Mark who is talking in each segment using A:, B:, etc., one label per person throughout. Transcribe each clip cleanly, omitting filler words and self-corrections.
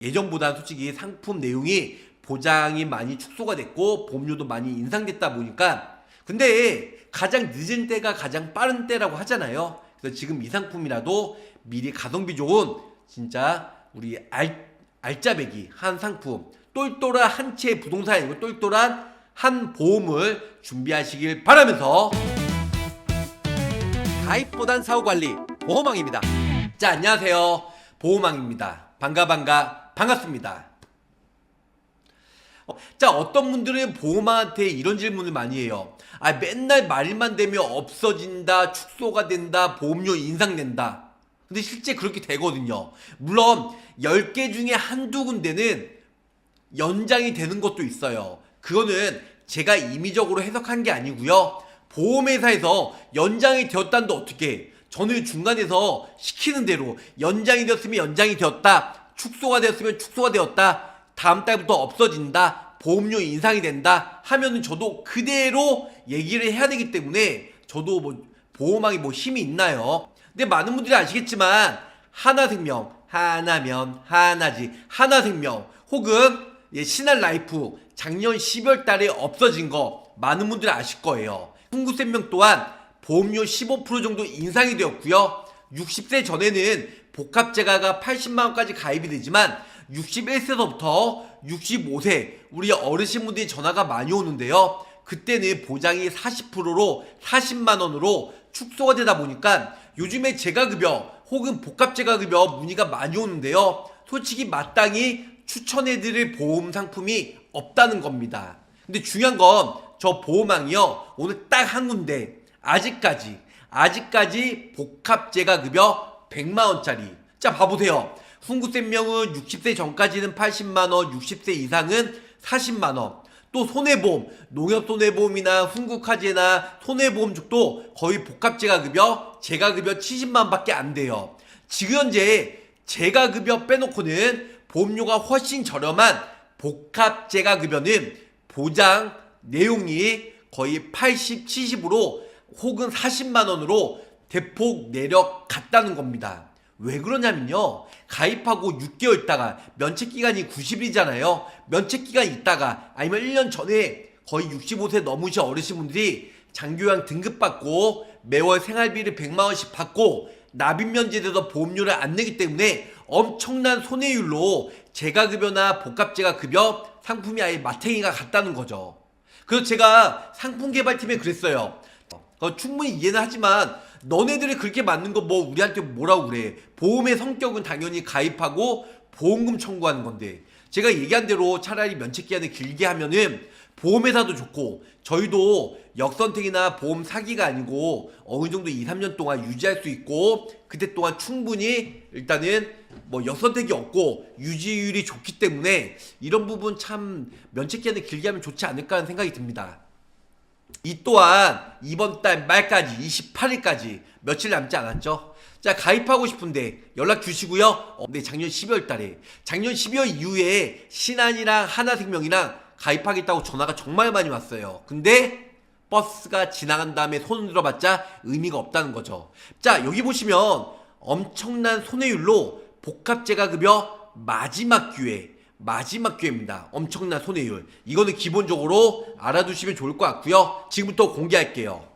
A: 예전보다 솔직히 상품 내용이 보장이 많이 축소가 됐고 보험료도 많이 인상됐다 보니까, 근데 가장 늦은 때가 가장 빠른 때라고 하잖아요. 그래서 지금 이 상품이라도 미리 가성비 좋은 진짜 우리 알짜배기 한 상품, 똘똘한 한 채 부동산이 아니고 똘똘한 한 보험을 준비하시길 바라면서, 가입보단 사후관리 보험왕입니다. 자, 안녕하세요, 보험왕입니다. 반갑습니다. 자, 어떤 분들은 보험왕한테 이런 질문을 많이 해요. 맨날 말만 되면 없어진다, 축소가 된다, 보험료 인상된다. 근데 실제 그렇게 되거든요. 물론 10개 중에 한두 군데는 연장이 되는 것도 있어요. 그거는 제가 임의적으로 해석한 게 아니고요, 보험회사에서 연장이 되었다는데 어떻게 해? 저는 중간에서 시키는 대로 연장이 되었으면 연장이 되었다, 축소가 되었으면 축소가 되었다, 다음 달부터 없어진다, 보험료 인상이 된다 하면은 저도 그대로 얘기를 해야 되기 때문에, 저도 보험왕이 힘이 있나요? 근데 많은 분들이 아시겠지만 하나생명, 하나면 하나지, 하나생명 혹은 신한라이프 작년 12월 달에 없어진 거 많은 분들이 아실 거예요. 흥구생명 또한 보험료 15% 정도 인상이 되었고요. 60세 전에는 복합재가가 80만원까지 가입이 되지만 61세서부터 65세 우리 어르신분들이 전화가 많이 오는데요, 그때는 보장이 40%로 40만원으로 축소가 되다 보니까 요즘에 재가급여 혹은 복합재가급여 문의가 많이 오는데요, 솔직히 마땅히 추천해드릴 보험 상품이 없다는 겁니다. 근데 중요한 건 저 보험왕이요, 오늘 딱 한 군데 아직까지 복합재가급여 100만원짜리. 자, 봐보세요. 흥구생명은 60세 전까지는 80만원, 60세 이상은 40만원. 또 손해보험, 농협손해보험이나 흥구카제나 손해보험 쪽도 거의 복합재가급여, 재가급여 70만원밖에 안 돼요. 지금 현재 재가급여 빼놓고는 보험료가 훨씬 저렴한 복합재가급여는 보장 내용이 거의 80, 70으로 혹은 40만원으로 대폭 내려갔다는 겁니다. 왜 그러냐면요, 가입하고 6개월 있다가 면책기간이 90일이잖아요. 면책기간 있다가 아니면 1년 전에 거의 65세 넘으신 어르신분들이 장교양 등급받고 매월 생활비를 100만원씩 받고 납입면제돼서 보험료를 안 내기 때문에 엄청난 손해율로 재가급여나 복합재가급여 상품이 아예 마탱이가 갔다는 거죠. 그래서 제가 상품개발팀에 그랬어요. 충분히 이해는 하지만 너네들이 그렇게 맞는 거 우리한테 뭐라고 그래. 보험의 성격은 당연히 가입하고 보험금 청구하는 건데, 제가 얘기한 대로 차라리 면책기한을 길게 하면은 보험회사도 좋고 저희도 역선택이나 보험 사기가 아니고 어느 정도 2, 3년 동안 유지할 수 있고, 그때 동안 충분히 일단은 역선택이 없고 유지율이 좋기 때문에 이런 부분 참 면책기한을 길게 하면 좋지 않을까 하는 생각이 듭니다. 이 또한 이번 달 말까지 28일까지 며칠 남지 않았죠. 자, 가입하고 싶은데 연락 주시고요. 네, 작년 12월 달에, 작년 12월 이후에 신한이랑 하나생명이랑 가입하겠다고 전화가 정말 많이 왔어요. 근데 버스가 지나간 다음에 손을 들어봤자 의미가 없다는 거죠. 자, 여기 보시면 엄청난 손해율로 복합재가급여 마지막 기회입니다. 엄청난 손해율. 이거는 기본적으로 알아두시면 좋을 것 같고요. 지금부터 공개할게요.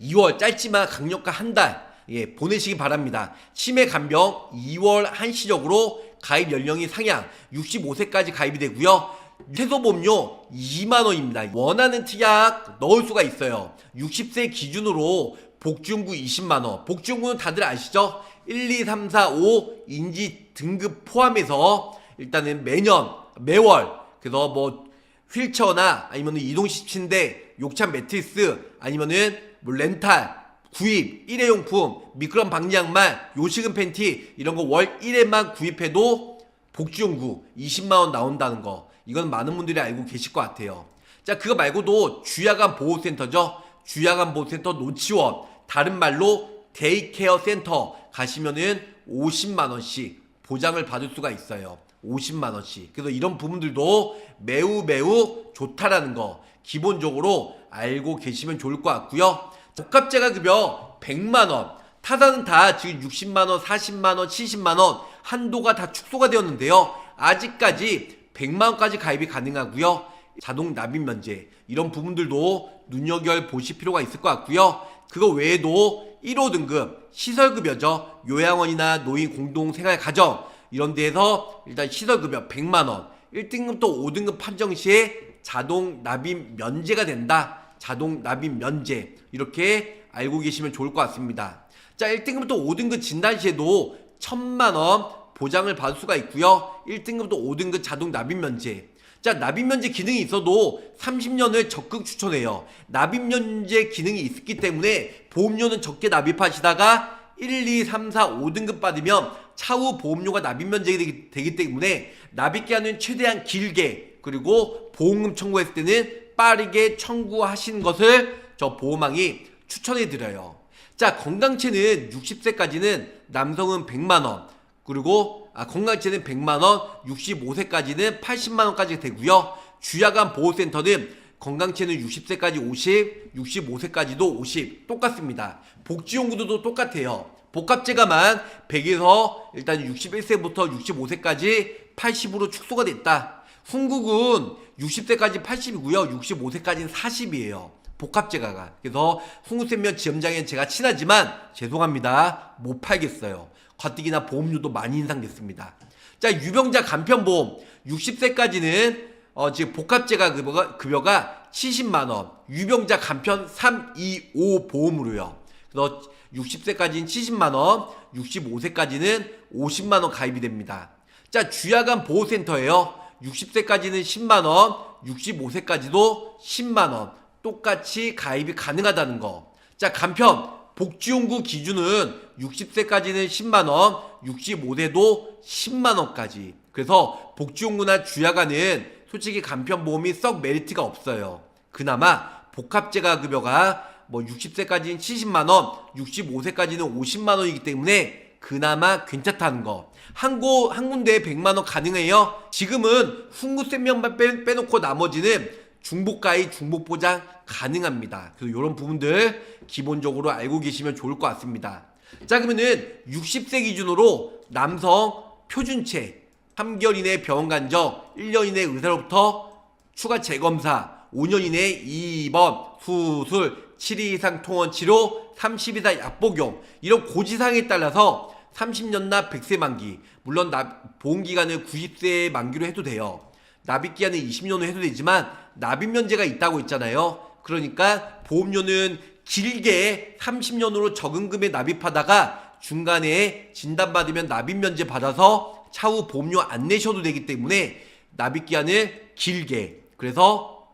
A: 2월 짧지만 강력한 한 달 보내시기 바랍니다. 치매 간병 2월 한시적으로 가입 연령이 상향 65세까지 가입이 되고요. 최소보험료 2만원입니다. 원하는 특약 넣을 수가 있어요. 60세 기준으로 복지용구 20만원. 복지용구는 다들 아시죠? 1, 2, 3, 4, 5 인지 등급 포함해서 일단은 매월 그래서 휠체어나 아니면 이동식 침대, 욕찬 매트리스, 아니면은 렌탈, 구입, 일회용품, 미끄럼 방지 양말, 요식은 팬티 이런 거 월 1회만 구입해도 복지용구 20만원 나온다는 거, 이건 많은 분들이 알고 계실 것 같아요. 자, 그거 말고도 주야간 보호센터죠. 주야간 보호센터 노치원, 다른 말로 데이케어 센터 가시면은 50만원씩 보장을 받을 수가 있어요. 50만원씩. 그래서 이런 부분들도 매우 좋다라는 거 기본적으로 알고 계시면 좋을 것 같고요. 복합재가급여 100만원, 타사는 다 지금 60만원, 40만원, 70만원 한도가 다 축소가 되었는데요. 아직까지 100만원까지 가입이 가능하고요. 자동 납입 면제 이런 부분들도 눈여겨보실 필요가 있을 것 같고요. 그거 외에도 1호 등급 시설급여죠. 요양원이나 노인 공동생활가정 이런 데에서 일단 시설급여 100만원 1등급 또 5등급 판정 시에 자동 납입 면제가 된다. 자동 납입 면제 이렇게 알고 계시면 좋을 것 같습니다. 자, 1등급부터 5등급 진단 시에도 1000만원 보장을 받을 수가 있고요. 1등급부터 5등급 자동 납입 면제. 자, 납입 면제 기능이 있어도 30년을 적극 추천해요. 납입 면제 기능이 있기 때문에 보험료는 적게 납입하시다가 1, 2, 3, 4, 5등급 받으면 차후 보험료가 납입 면제가 되기 때문에 납입 기한은 최대한 길게 그리고 보험금 청구했을 때는 빠르게 청구하시는 것을 저 보험왕이 추천해드려요. 자, 건강체는 60세까지는 남성은 100만원 그리고 건강체는 100만원 65세까지는 80만원까지 되고요. 주야간 보호센터는 건강체는 60세까지 50, 65세까지도 50 똑같습니다. 복지용구도 똑같아요. 복합제가만 100에서 일단 61세부터 65세까지 80으로 축소가 됐다. 훈국은 60세까지 80이고요. 65세까지는 40이에요. 복합제가가. 그래서 훈구센면 지점장엔 제가 친하지만 죄송합니다. 못 팔겠어요. 가뜩이나 보험료도 많이 인상됐습니다. 자, 유병자 간편보험 60세까지는 지금 복합제가 급여가 70만원 유병자 간편 3, 2, 5 보험으로요. 그래서 60세까지는 70만원 65세까지는 50만원 가입이 됩니다. 자, 주야간 보호센터예요. 60세까지는 10만원 65세까지도 10만원 똑같이 가입이 가능하다는 거. 자, 간편 복지용구 기준은 60세까지는 10만원 65세도 10만원까지. 그래서 복지용구나 주야간은 솔직히 간편보험이 썩 메리트가 없어요. 그나마 복합제가 급여가 60세까지는 70만원 65세까지는 50만원이기 때문에 그나마 괜찮다는 거. 한 군데에 100만원 가능해요. 지금은 훈구센면만 빼놓고 나머지는 중복가입 중복보장 가능합니다. 그래서 이런 부분들 기본적으로 알고 계시면 좋을 것 같습니다. 자, 그러면은 60세 기준으로 남성 표준체 3개월 이내 병원 간적 1년 이내 의사로부터 추가 재검사 5년 이내 입원 수술 7일 이상 통원 치료 30일 이상 약 복용 이런 고지사항에 따라서 30년나 100세 만기 물론 보험기간을 90세 만기로 해도 돼요. 납입기한은 20년으로 해도 되지만 납입면제가 있다고 했잖아요. 그러니까 보험료는 길게 30년으로 적은금에 납입하다가 중간에 진단받으면 납입면제 받아서 차후 보험료 안 내셔도 되기 때문에 납입기한을 길게. 그래서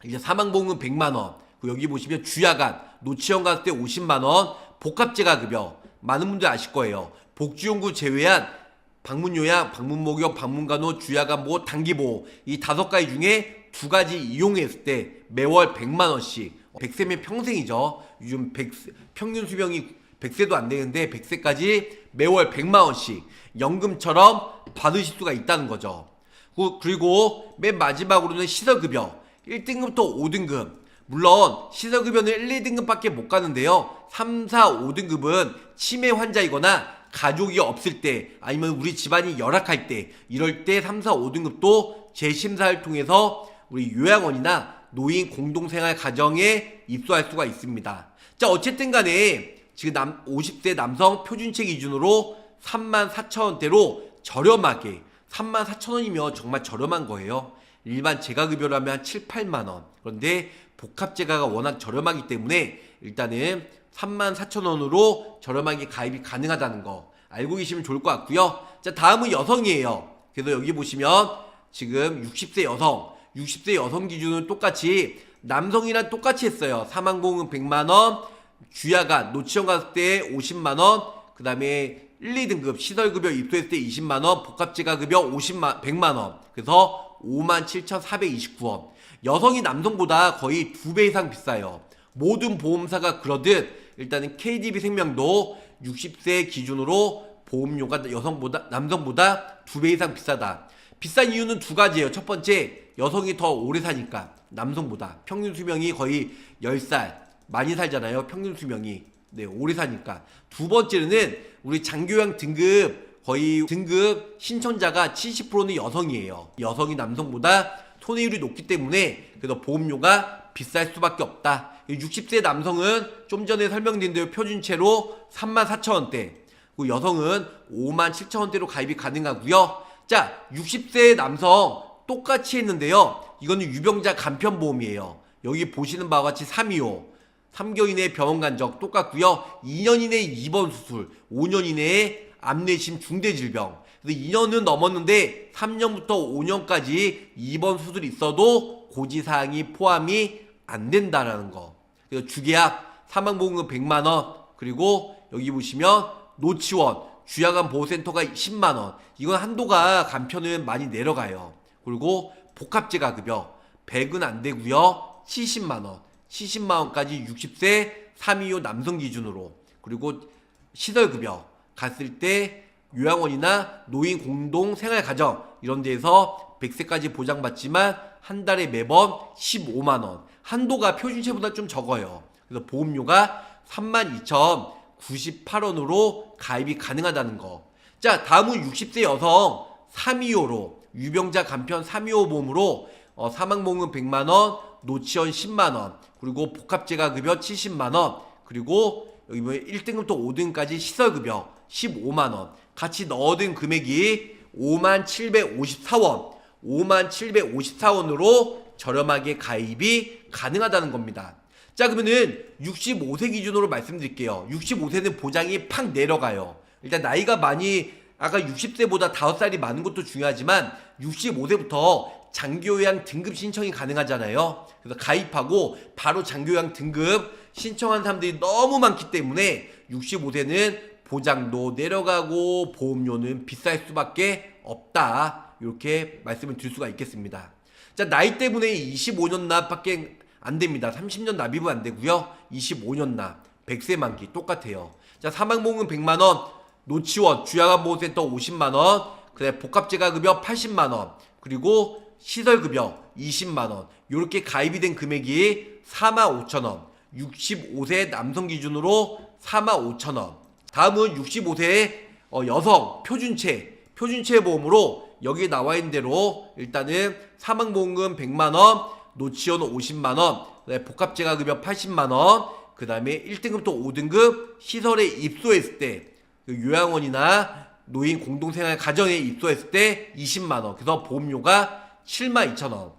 A: 이제 사망보험은 100만원 여기 보시면 주야간 노치원 갔을 때 50만원 복합제가 급여 많은 분들 아실 거예요. 복지용구 제외한 방문요양, 방문목욕, 방문간호, 주야간보호, 단기보호 이 5가지 중에 2가지 이용했을 때 매월 100만원씩 100세면 평생이죠. 요즘 평균 수명이 100세도 안 되는데 100세까지 매월 100만원씩 연금처럼 받으실 수가 있다는 거죠. 그리고 맨 마지막으로는 시설급여 1등급부터 5등급 물론 시설급여는 1, 2등급밖에 못 가는데요. 3, 4, 5등급은 치매 환자이거나 가족이 없을 때 아니면 우리 집안이 열악할 때 이럴 때 3, 4, 5등급도 재심사를 통해서 우리 요양원이나 노인 공동생활 가정에 입소할 수가 있습니다. 자, 어쨌든 간에 지금 50세 남성 표준체 기준으로 34,000원대로 저렴하게 34,000원이면 정말 저렴한 거예요. 일반 재가급여라면 한 7, 8만원 그런데 복합재가가 워낙 저렴하기 때문에 일단은 34,000원으로 저렴하게 가입이 가능하다는 거 알고 계시면 좋을 것 같고요. 자, 다음은 여성이에요. 그래서 여기 보시면 지금 60세 여성 60세 여성 기준은 똑같이 남성이랑 똑같이 했어요. 사망보험은 100만원 주야간 노치원 갔을 때 50만원 그 다음에 1, 2등급 시설급여 입소했을 때 20만원 복합재가급여 100만원 그래서 57,429원 여성이 남성보다 거의 2배 이상 비싸요. 모든 보험사가 그러듯 일단은 KDB 생명도 60세 기준으로 보험료가 남성보다 2배 이상 비싸다. 비싼 이유는 2가지예요. 첫 번째 여성이 더 오래 사니까 남성보다 평균 수명이 거의 10살 많이 살잖아요. 평균 수명이 오래 사니까. 두 번째는 우리 장교양 등급 거의 등급 신청자가 70%는 여성이에요. 여성이 남성보다 손해율이 높기 때문에 그래서 보험료가 비쌀 수밖에 없다. 60세 남성은 좀 전에 설명드린 대로 표준체로 34,000원대, 그리고 여성은 57,000원대로 가입이 가능하고요. 자, 60세 남성 똑같이 했는데요. 이거는 유병자 간편보험이에요. 여기 보시는 바와 같이 325, 3개월 이내에 병원 간적 똑같고요. 2년 이내에 입원 수술, 5년 이내에 암내심 중대질병. 그래서 2년은 넘었는데 3년부터 5년까지 입원 수술이 있어도 고지사항이 포함이 안 된다라는 거. 그래서 주계약 사망보험금 100만원, 그리고 여기 보시면 노치원 주야간 보호센터가 10만원. 이건 한도가 간편은 많이 내려가요. 그리고 복합재가급여 100은 안 되고요. 70만원, 70만원까지 60세 325 남성 기준으로. 그리고 시설급여 갔을 때 요양원이나 노인 공동 생활가정 이런 데에서 100세까지 보장받지만 한 달에 매번 15만원. 한도가 표준체보다 좀 적어요. 그래서 보험료가 32,098원으로 가입이 가능하다는 거. 자, 다음은 60세 여성 325로 유병자 간편 325 보험으로 사망보험금 100만원, 노치원 10만원, 그리고 복합재가급여 70만원, 그리고 여기 보면 1등급부터 5등까지 시설급여 15만원 같이 넣어둔 금액이 5754원, 5754원으로 저렴하게 가입이 가능하다는 겁니다. 자, 그러면은 65세 기준으로 말씀드릴게요. 65세는 보장이 팍 내려가요. 일단 나이가 많이 아까 60세보다 5살이 많은 것도 중요하지만 65세부터 장기요양 등급 신청이 가능하잖아요. 그래서 가입하고 바로 장기요양 등급 신청한 사람들이 너무 많기 때문에 65세는 보장도 내려가고 보험료는 비쌀 수밖에 없다. 이렇게 말씀을 드릴 수가 있겠습니다. 자, 나이 때문에 25년 납밖에 안 됩니다. 30년 납입은 안 되고요. 25년 납, 100세 만기 똑같아요. 자, 사망보험금 100만원, 노치원, 주야간보호센터 50만원, 그다음에 복합재가급여 80만원, 그리고 시설급여 20만원. 요렇게 가입이 된 금액이 45,000원. 65세 남성 기준으로 45,000원. 다음은 65세 여성 표준체 보험으로 여기에 나와 있는 대로 일단은 사망보험금 100만원, 노치원 50만원, 복합재가급여 80만원, 그 다음에 1등급부터 5등급 시설에 입소했을 때 요양원이나 노인 공동생활 가정에 입소했을 때 20만원. 그래서 보험료가 72,000원.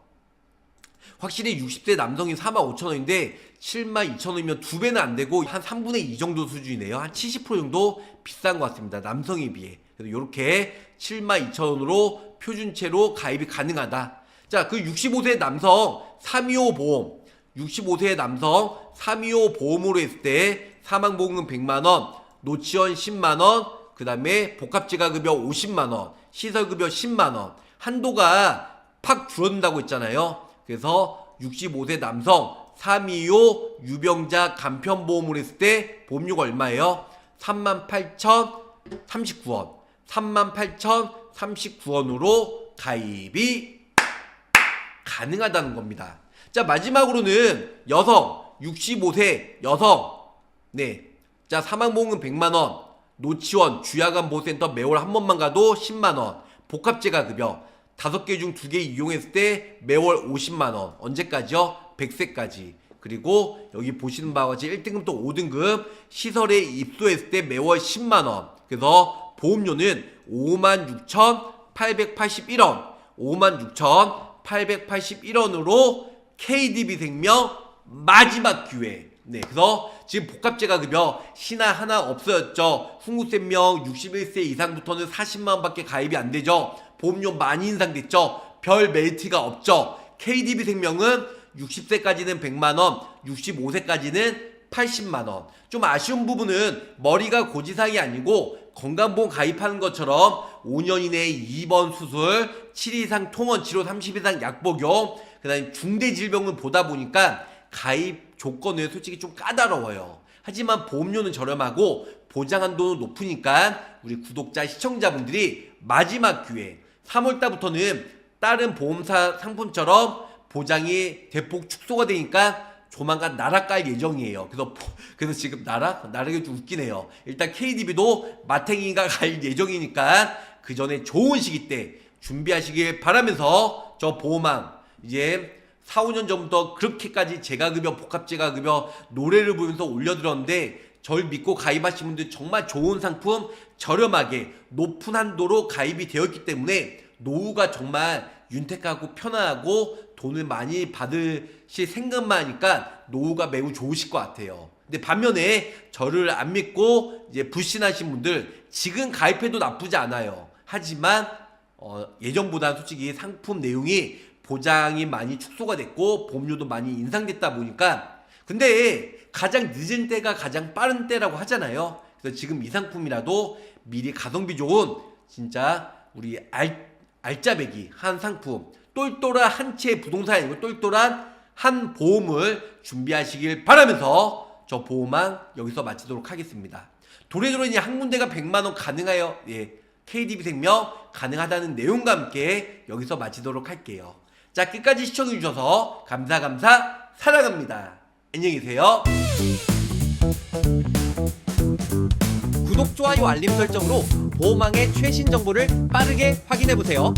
A: 확실히 60대 남성이 45,000원인데 72,000원이면 2배는 안 되고 한 3분의 2 정도 수준이네요. 한 70% 정도 비싼 것 같습니다. 남성에 비해. 그래서 이렇게 72,000원으로 표준체로 가입이 가능하다. 자, 그 65세 남성 325 보험, 65세 남성 325 보험으로 했을 때 사망보험금 100만원, 노치원 10만원, 그 다음에 복합재가급여 50만원, 시설급여 10만원. 한도가 팍 줄어든다고 했잖아요. 그래서 65세 남성 325 유병자 간편보험으로 했을 때 보험료가 얼마예요? 38,039원. 38,039원으로 가입이 가능하다는 겁니다. 자, 마지막으로는 여성 65세 여성 자, 사망보험금 100만원, 노치원 주야간보호센터 매월 한 번만 가도 10만원, 복합재가급여 5개 중 2개 이용했을 때 매월 50만원. 언제까지요? 100세까지. 그리고 여기 보시는 바와 같이 1등급부터 5등급 시설에 입소했을 때 매월 10만원. 그래서 보험료는 56,881원, 56,881원으로 KDB생명 마지막 기회. 그래서 지금 복합재가급여 신화 하나 없어졌죠. 훈구생명 61세 이상부터는 40만원밖에 가입이 안 되죠. 보험료 많이 인상됐죠. 별 메리트가 없죠. KDB생명은 60세까지는 100만원, 65세까지는 80만원. 좀 아쉬운 부분은 머리가 고지사항이 아니고 건강보험 가입하는 것처럼 5년 이내에 2번 수술, 7일 이상 통원 치료, 30일 이상 약 복용, 그 다음에 중대질병을 보다 보니까 가입 조건은 솔직히 좀 까다로워요. 하지만 보험료는 저렴하고 보장한도는 높으니까 우리 구독자, 시청자분들이 마지막 기회 3월달부터는 다른 보험사 상품처럼 보장이 대폭 축소가 되니까 조만간 나락갈 예정이에요. 그래서 지금 나락이 좀 웃기네요. 일단 KDB도 마탱이가 갈 예정이니까 그 전에 좋은 시기 때 준비하시길 바라면서 저 보호망 이제 4, 5년 전부터 그렇게까지 재가급여, 복합재가급여 노래를 부르면서 올려드렸는데 절 믿고 가입하신 분들 정말 좋은 상품 저렴하게 높은 한도로 가입이 되었기 때문에 노후가 정말 윤택하고 편안하고 돈을 많이 받으실 생각만 하니까 노후가 매우 좋으실 것 같아요. 근데 반면에 저를 안 믿고 이제 불신하신 분들 지금 가입해도 나쁘지 않아요. 하지만 예전보다 솔직히 상품 내용이 보장이 많이 축소가 됐고 보험료도 많이 인상됐다 보니까 근데 가장 늦은 때가 가장 빠른 때라고 하잖아요. 그래서 지금 이 상품이라도 미리 가성비 좋은 진짜 우리 알짜배기 한 상품 똘똘한 한 채 부동산이 아니고 똘똘한 한 보험을 준비하시길 바라면서 저 보험만 여기서 마치도록 하겠습니다. 도래도래니 한 군데가 100만원 가능하여 KDB생명 가능하다는 내용과 함께 여기서 마치도록 할게요. 자, 끝까지 시청해주셔서 감사 사랑합니다. 안녕히 계세요.
B: 구독, 좋아요, 알림 설정으로 보호망의 최신 정보를 빠르게 확인해보세요.